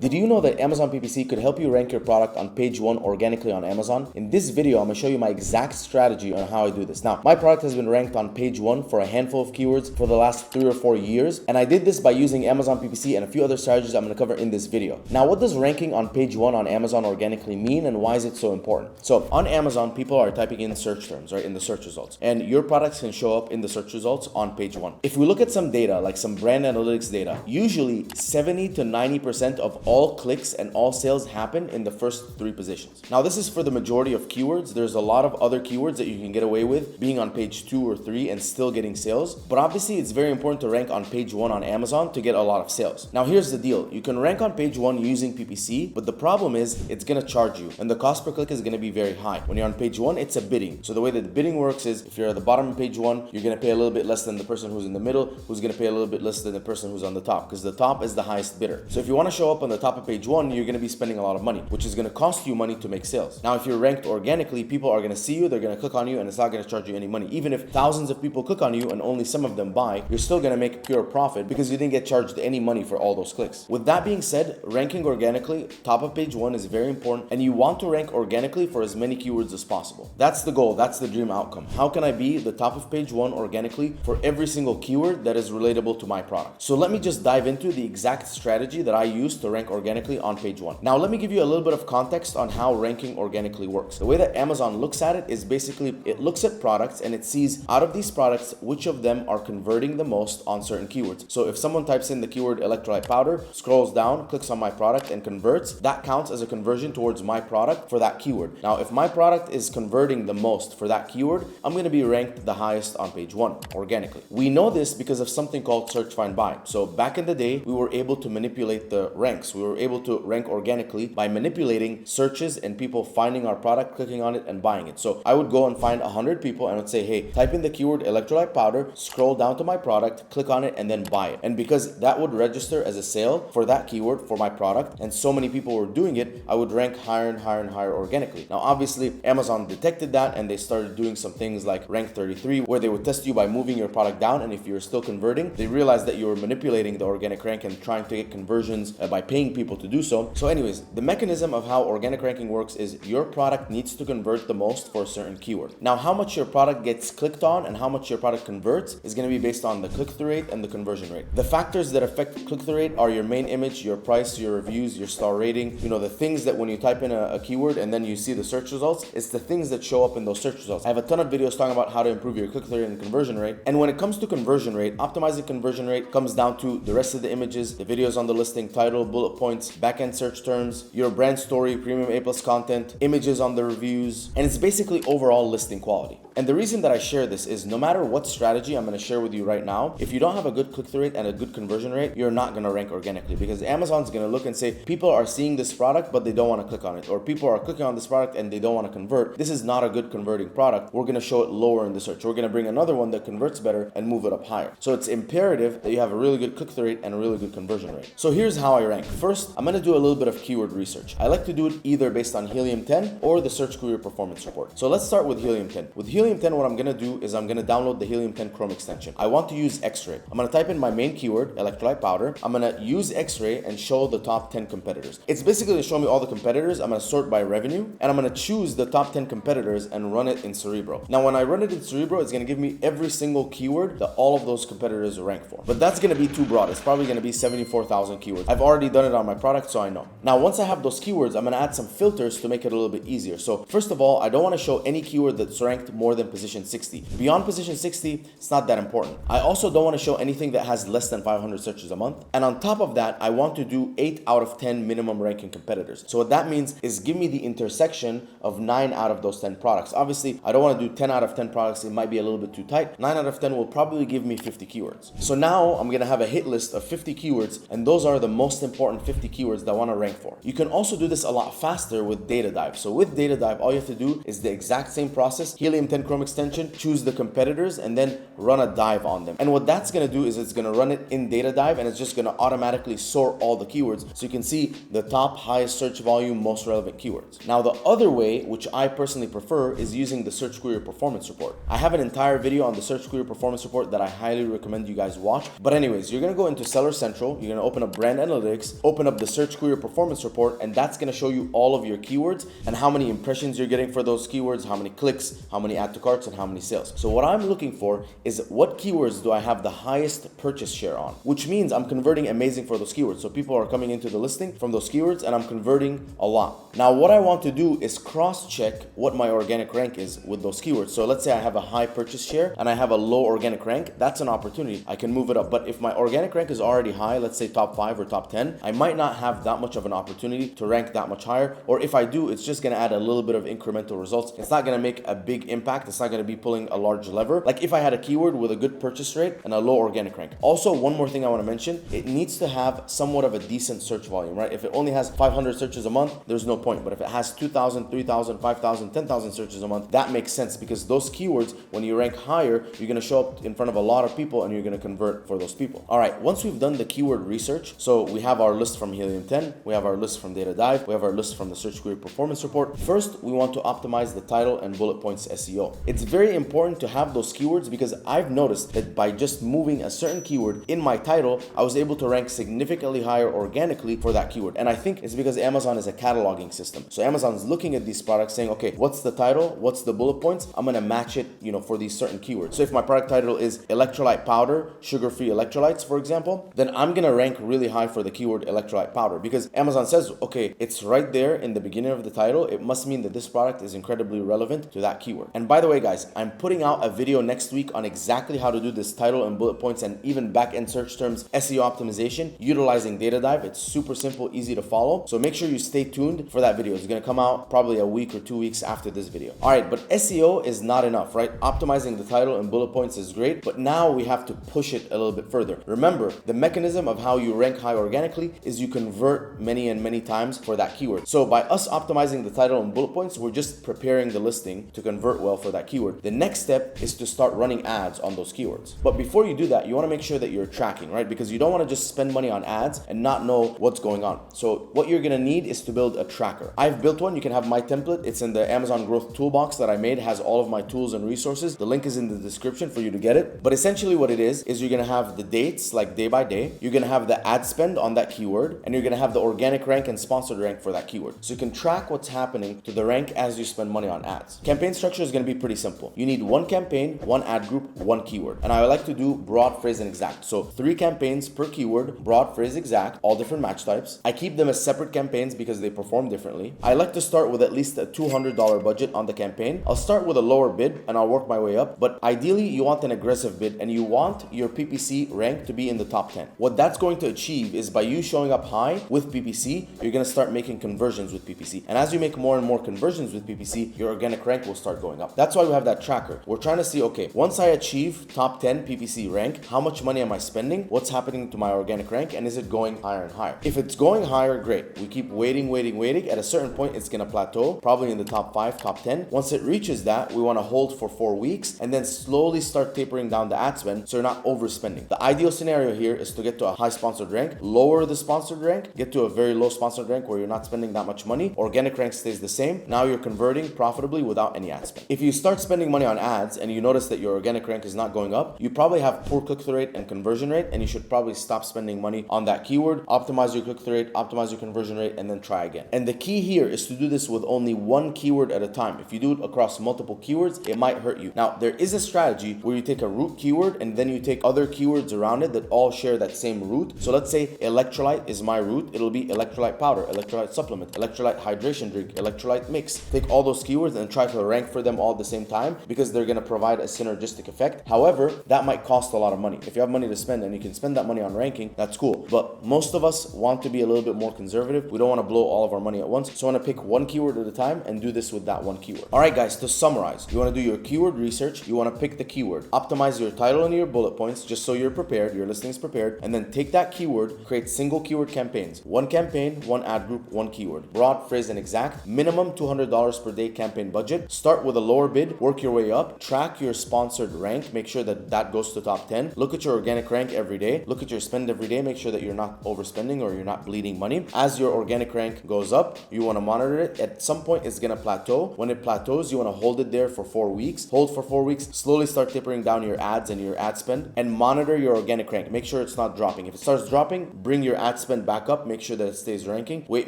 Did you know that Amazon PPC could help you rank your product on page 1 organically on Amazon? In this video, I'm going to show you my exact strategy on how I do this. Now, my product has been ranked on page 1 for a handful of keywords for the last 3 or 4 years, and I did this by using Amazon PPC and a few other strategies I'm going to cover in this video. Now, what does ranking on page 1 on Amazon organically mean, and why is it so important? So, on Amazon, people are typing in search terms, right, in the search results, and your products can show up in the search results on page 1. If we look at some data, like some brand analytics data, usually 70 to 90% of all clicks and all sales happen in the first 3 positions. Now, this is for the majority of keywords. There's a lot of other keywords that you can get away with being on page 2 or 3 and still getting sales. But obviously, it's very important to rank on page 1 on Amazon to get a lot of sales. Now, here's the deal. You can rank on page 1 using PPC, but the problem is it's going to charge you, and the cost per click is going to be very high. When you're on page 1, it's a bidding. So the way that the bidding works is if you're at the bottom of page 1, you're going to pay a little bit less than the person who's in the middle, who's going to pay a little bit less than the person who's on the top, because the top is the highest bidder. So if you want to show up on the top of page 1, you're going to be spending a lot of money, which is going to cost you money to make sales. Now, if you're ranked organically, people are going to see you, they're going to click on you, and it's not going to charge you any money. Even if thousands of people click on you and only some of them buy, you're still going to make pure profit because you didn't get charged any money for all those clicks. With that being said, ranking organically, top of page 1 is very important, and you want to rank organically for as many keywords as possible. That's the goal. That's the dream outcome. How can I be the top of page 1 organically for every single keyword that is relatable to my product? So let me just dive into the exact strategy that I use to rank organically on page 1. Now, let me give you a little bit of context on how ranking organically works. The way that Amazon looks at it is basically it looks at products and it sees out of these products which of them are converting the most on certain keywords. So if someone types in the keyword electrolyte powder, scrolls down, clicks on my product and converts, that counts as a conversion towards my product for that keyword. Now, if my product is converting the most for that keyword, I'm going to be ranked the highest on page 1 organically. We know this because of something called search find buy. So back in the day, we were able to manipulate the ranks. We were able to rank organically by manipulating searches and people finding our product, clicking on it and buying it. So I would go and find 100 people and would say, hey, type in the keyword electrolyte powder, scroll down to my product, click on it and then buy it. And because that would register as a sale for that keyword for my product, and so many people were doing it, I would rank higher and higher and higher organically. Now, obviously, Amazon detected that and they started doing some things like rank 33, where they would test you by moving your product down, and if you're still converting, they realized that you were manipulating the organic rank and trying to get conversions by paying people to do so. So anyways, the mechanism of how organic ranking works is your product needs to convert the most for a certain keyword. Now, how much your product gets clicked on and how much your product converts is going to be based on the click-through rate and the conversion rate. The factors that affect click-through rate are your main image, your price, your reviews, your star rating, the things that when you type in a keyword and then you see the search results, it's the things that show up in those search results. I have a ton of videos talking about how to improve your click-through rate and conversion rate. And when it comes to conversion rate, optimizing conversion rate comes down to the rest of the images, the videos on the listing, title, bullet points, backend search terms, your brand story, premium A+ content, images on the reviews, and it's basically overall listing quality. And the reason that I share this is no matter what strategy I'm going to share with you right now, if you don't have a good click-through rate and a good conversion rate, you're not going to rank organically, because Amazon's going to look and say, people are seeing this product, but they don't want to click on it, or people are clicking on this product and they don't want to convert. This is not a good converting product. We're going to show it lower in the search. We're going to bring another one that converts better and move it up higher. So it's imperative that you have a really good click-through rate and a really good conversion rate. So here's how I rank. First, I'm going to do a little bit of keyword research. I like to do it either based on Helium 10 or the Search Query Performance Report. So let's start with Helium 10. With Helium 10, what I'm going to do is I'm going to download the Helium 10 Chrome extension. I want to use X-Ray. I'm going to type in my main keyword, electrolyte powder. I'm going to use X-Ray and show the top 10 competitors. It's basically to show me all the competitors. I'm going to sort by revenue, and I'm going to choose the top 10 competitors and run it in Cerebro. Now, when I run it in Cerebro, it's going to give me every single keyword that all of those competitors rank for. But that's going to be too broad. It's probably going to be 74,000 keywords. I've already done it on my product, so I know. Now, once I have those keywords, I'm going to add some filters to make it a little bit easier. So first of all, I don't want to show any keyword that's ranked more than position 60. Beyond position 60, it's not that important. I also don't want to show anything that has less than 500 searches a month. And on top of that, I want to do 8 out of 10 minimum ranking competitors. So what that means is give me the intersection of 9 out of those 10 products. Obviously, I don't want to do 10 out of 10 products. It might be a little bit too tight. 9 out of 10 will probably give me 50 keywords. So now I'm going to have a hit list of 50 keywords, and those are the most important 50 keywords that I want to rank for. You can also do this a lot faster with Data Dive. So with Data Dive, all you have to do is the exact same process, Helium 10 Chrome extension, choose the competitors, and then run a dive on them. And what that's going to do is it's going to run it in Data Dive, and it's just going to automatically sort all the keywords so you can see the top, highest search volume, most relevant keywords. Now, the other way, which I personally prefer, is using the Search Query Performance Report. I have an entire video on the Search Query Performance Report that I highly recommend you guys watch. But anyways, you're going to go into Seller Central, you're going to open up Brand Analytics, open up the Search Query Performance Report, and that's going to show you all of your keywords and how many impressions you're getting for those keywords, how many clicks, how many add to carts, and how many sales. So what I'm looking for is what keywords do I have the highest purchase share on, which means I'm converting amazing for those keywords. So people are coming into the listing from those keywords and I'm converting a lot. Now what I want to do is cross-check what my organic rank is with those keywords. So let's say I have a high purchase share and I have a low organic rank. That's an opportunity. I can move it up. But if my organic rank is already high, let's say top 5 or top 10, I might not have that much of an opportunity to rank that much higher. Or if I do, it's just going to add a little bit of incremental results. It's not going to make a big impact. It's not going to be pulling a large lever. Like if I had a keyword with a good purchase rate and a low organic rank. Also, one more thing I want to mention, it needs to have somewhat of a decent search volume, right? If it only has 500 searches a month, there's no point. But if it has 2,000, 3,000, 5,000, 10,000 searches a month, that makes sense because those keywords, when you rank higher, you're going to show up in front of a lot of people and you're going to convert for those people. All right, once we've done the keyword research, so we have our list from Helium 10, we have our list from Data Dive, we have our list from the Search Query Performance Report. First, we want to optimize the title and bullet points SEO. It's very important to have those keywords because I've noticed that by just moving a certain keyword in my title, I was able to rank significantly higher organically for that keyword. And I think it's because Amazon is a cataloging system. So Amazon's looking at these products saying, okay, what's the title? What's the bullet points? I'm going to match it, for these certain keywords. So if my product title is electrolyte powder, sugar-free electrolytes, for example, then I'm going to rank really high for the keyword electrolyte powder because Amazon says, okay, it's right there in the beginning of the title. It must mean that this product is incredibly relevant to that keyword. And by the way, guys, I'm putting out a video next week on exactly how to do this title and bullet points and even back-end search terms SEO optimization utilizing Data Dive. It's super simple, easy to follow. So make sure you stay tuned for that video. It's going to come out probably a week or 2 weeks after this video. All right, but SEO is not enough, right? Optimizing the title and bullet points is great, but now we have to push it a little bit further. Remember, the mechanism of how you rank high organically is you convert many and many times for that keyword. So by us optimizing the title and bullet points, we're just preparing the listing to convert well for that keyword. The next step is to start running ads on those keywords. But before you do that, you want to make sure that you're tracking, right? Because you don't want to just spend money on ads and not know what's going on. So what you're going to need is to build a tracker. I've built one. You can have my template. It's in the Amazon Growth Toolbox that I made. It has all of my tools and resources. The link is in the description for you to get it. But essentially what it is you're going to have the dates like day by day. You're going to have the ad spend on that keyword, and you're going to have the organic rank and sponsored rank for that keyword. So you can track what's happening to the rank as you spend money on ads. Campaign structure is going to be pretty simple. You need one campaign, one ad group, one keyword. And I like to do broad, phrase, and exact. So 3 campaigns per keyword, broad, phrase, exact, all different match types. I keep them as separate campaigns because they perform differently. I like to start with at least a $200 budget on the campaign. I'll start with a lower bid and I'll work my way up. But ideally, you want an aggressive bid and you want your PPC rank to be in the top 10. What that's going to achieve is by you showing up high with PPC, you're going to start making conversions with PPC. And as you make more and more conversions with PPC, your organic rank will start going up. That's why we have that tracker. We're trying to see, okay, once I achieve top 10 PPC rank, how much money am I spending? What's happening to my organic rank? And is it going higher and higher? If it's going higher, great. We keep waiting. At a certain point, it's going to plateau, probably in the top 5, top 10. Once it reaches that, we want to hold for 4 weeks and then slowly start tapering down the ad spend so you're not overspending. The ideal scenario here is to get to a high sponsored rank, lower the sponsored rank, get to a very low sponsored rank where you're not spending that much money. Organic rank stays the same. Now you're converting profitably without any ad spend. If you start spending money on ads and you notice that your organic rank is not going up, you probably have poor click-through rate and conversion rate, and you should probably stop spending money on that keyword, optimize your click-through rate, optimize your conversion rate, and then try again. And the key here is to do this with only one keyword at a time. If you do it across multiple keywords, it might hurt you. Now, there is a strategy where you take a root keyword and then you take other keywords around it that all share that same root. So let's say electrolyte is my root. It'll be electrolyte powder, electrolyte supplement, electrolyte hydration drink, electrolyte mix. Take all those keywords and try to rank for them all at the same time because they're going to provide a synergistic effect. However, that might cost a lot of money. If you have money to spend and you can spend that money on ranking, that's cool. But most of us want to be a little bit more conservative. We don't want to blow all of our money at once. So I want to pick one keyword at a time and do this with that one keyword. All right, guys, to summarize, you want to do your keyword research. You want to pick the keyword, optimize your title and your bullet points just so you're prepared, your listing is prepared, and then take that keyword, create single keyword campaigns. One campaign, one ad group, one keyword. Broad, phrase, and exact. Minimum $200 per day campaign budget. Start with a lower bid, work your way up. Track your sponsored rank. Make sure that that goes to top 10. Look at your organic rank every day. Look at your spend every day. Make sure that you're not overspending or you're not bleeding money. As your organic rank goes up, you want to monitor it. At some point, it's going to plateau. When it plateaus, you want to hold it there for 4 weeks. Hold for 4 weeks. Slowly start tapering down your ads and your ad spend and monitor your organic rank. Make sure it's not dropping. If it starts dropping, bring your ad ad spend back up, make sure that it stays ranking, wait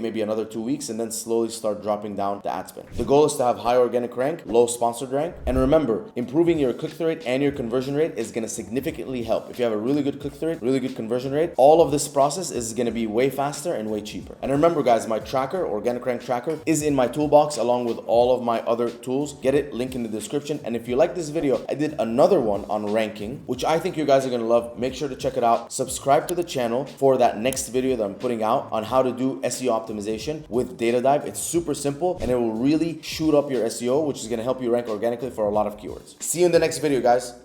maybe another 2 weeks, and then slowly start dropping down the ad spend. The goal is to have high organic rank, low sponsored rank. And remember, improving your click-through rate and your conversion rate is going to significantly help. If you have a really good click-through rate, really good conversion rate, all of this process is going to be way faster and way cheaper. And remember guys, my tracker, organic rank tracker, is in my toolbox along with all of my other tools. Get it, link in the description. And if you like this video, I did another one on ranking, which I think you guys are going to love. Make sure to check it out. Subscribe to the channel for that next video that I'm putting out on how to do SEO optimization with DataDive. It's super simple and it will really shoot up your SEO, which is going to help you rank organically for a lot of keywords. See you in the next video, guys.